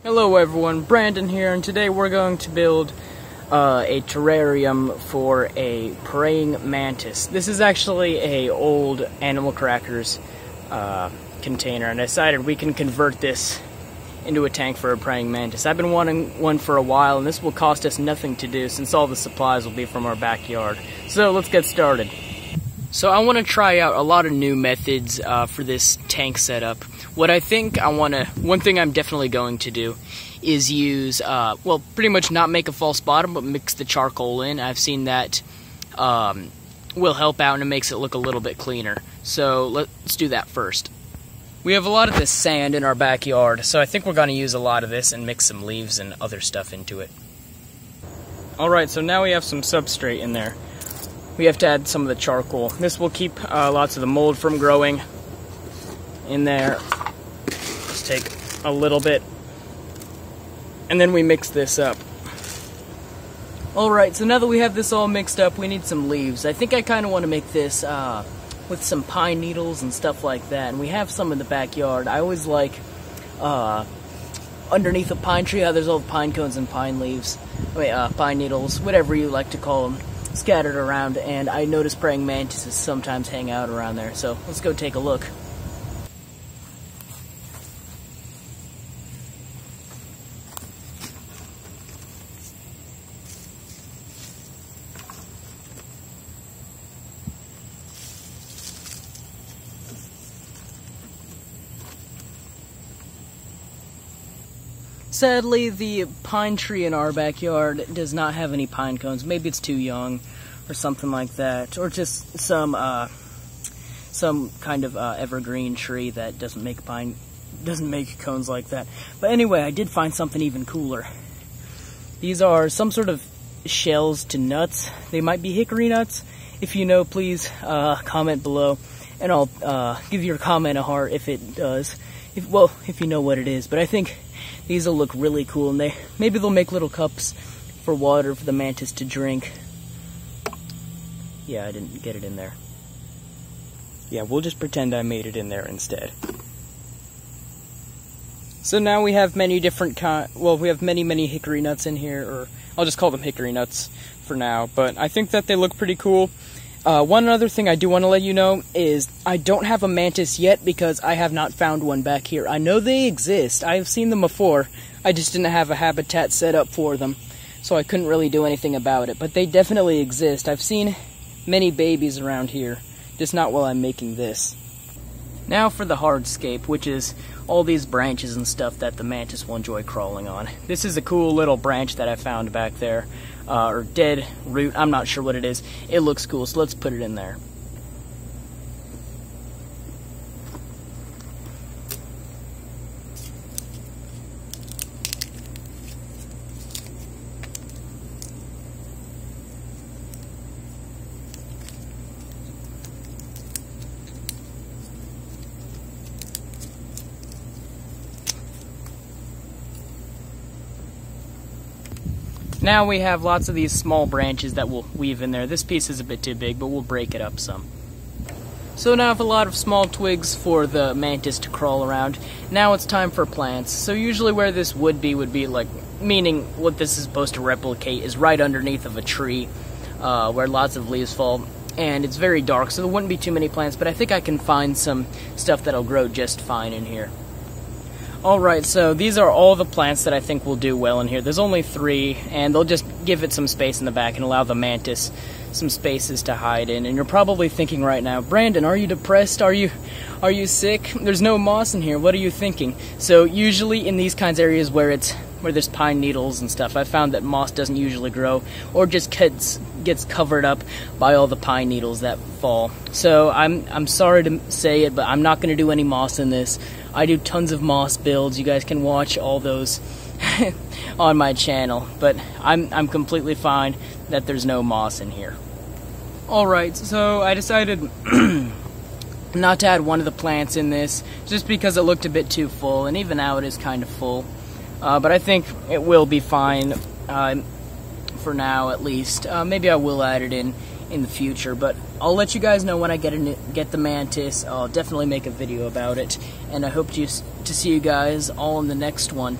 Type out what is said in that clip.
Hello everyone, Brandon here, and today we're going to build a terrarium for a praying mantis. This is actually a old Animal Crackers container, and I decided we can convert this into a tank for a praying mantis. I've been wanting one for a while, and this will cost us nothing to do since all the supplies will be from our backyard. So let's get started. So I want to try out a lot of new methods for this tank setup. What I think one thing I'm definitely going to do is use, well, pretty much not make a false bottom, but mix the charcoal in. I've seen that will help out and it makes it look a little bit cleaner. So let's do that first. We have a lot of this sand in our backyard, so I think we're going to use a lot of this and mix some leaves and other stuff into it. Alright, so now we have some substrate in there. We have to add some of the charcoal. This will keep lots of the mold from growing in there. Just take a little bit, and then we mix this up. Alright, so now that we have this all mixed up, we need some leaves. I think I kind of want to make this with some pine needles and stuff like that, and we have some in the backyard. I always like underneath a pine tree how there's all the pine cones and pine leaves, pine needles, whatever you like to call them, scattered around, and I notice praying mantises sometimes hang out around there, so let's go take a look. Sadly, the pine tree in our backyard does not have any pine cones. Maybe it's too young or something like that, or just some kind of evergreen tree that doesn't make cones like that. But anyway, I did find something even cooler. These are some sort of shells to nuts. They might be hickory nuts. If you know, please comment below, and I'll give your comment a heart if it does. If you know what it is. But I think these will look really cool, and maybe they'll make little cups for water for the mantis to drink. Yeah, I didn't get it in there. Yeah, we'll just pretend I made it in there instead. So now we have many different we have many hickory nuts in here, or I'll just call them hickory nuts for now, but I think that they look pretty cool. One other thing I do want to let you know is I don't have a mantis yet because I have not found one back here. I know they exist. I have seen them before. I just didn't have a habitat set up for them, so I couldn't really do anything about it. But they definitely exist. I've seen many babies around here, just not while I'm making this. Now for the hardscape, which is all these branches and stuff that the mantis will enjoy crawling on. This is a cool little branch that I found back there, or dead root, I'm not sure what it is. It looks cool, so let's put it in there. Now we have lots of these small branches that we'll weave in there. This piece is a bit too big, but we'll break it up some. So now I have a lot of small twigs for the mantis to crawl around. Now it's time for plants. So usually where this would be like, meaning what this is supposed to replicate is right underneath of a tree where lots of leaves fall. And it's very dark, so there wouldn't be too many plants, but I think I can find some stuff that'll grow just fine in here. Alright, so these are all the plants that I think will do well in here. There's only 3, and they'll just give it some space in the back and allow the mantis some spaces to hide in. And you're probably thinking right now, Brandon, are you depressed? Are you sick? There's no moss in here. What are you thinking? So usually in these kinds of areas where there's pine needles and stuff, I found that moss doesn't usually grow, or just gets covered up by all the pine needles that fall. So I'm sorry to say it, but I'm not going to do any moss in this. I do tons of moss builds. You guys can watch all those on my channel, but I'm completely fine that there's no moss in here. Alright, so I decided not to add one of the plants in this, just because it looked a bit too full, and even now it is kind of full. But I think it will be fine for now, at least. Maybe I will add it in the future, but I'll let you guys know when I get the mantis. I'll definitely make a video about it, and I hope to see you guys all in the next one.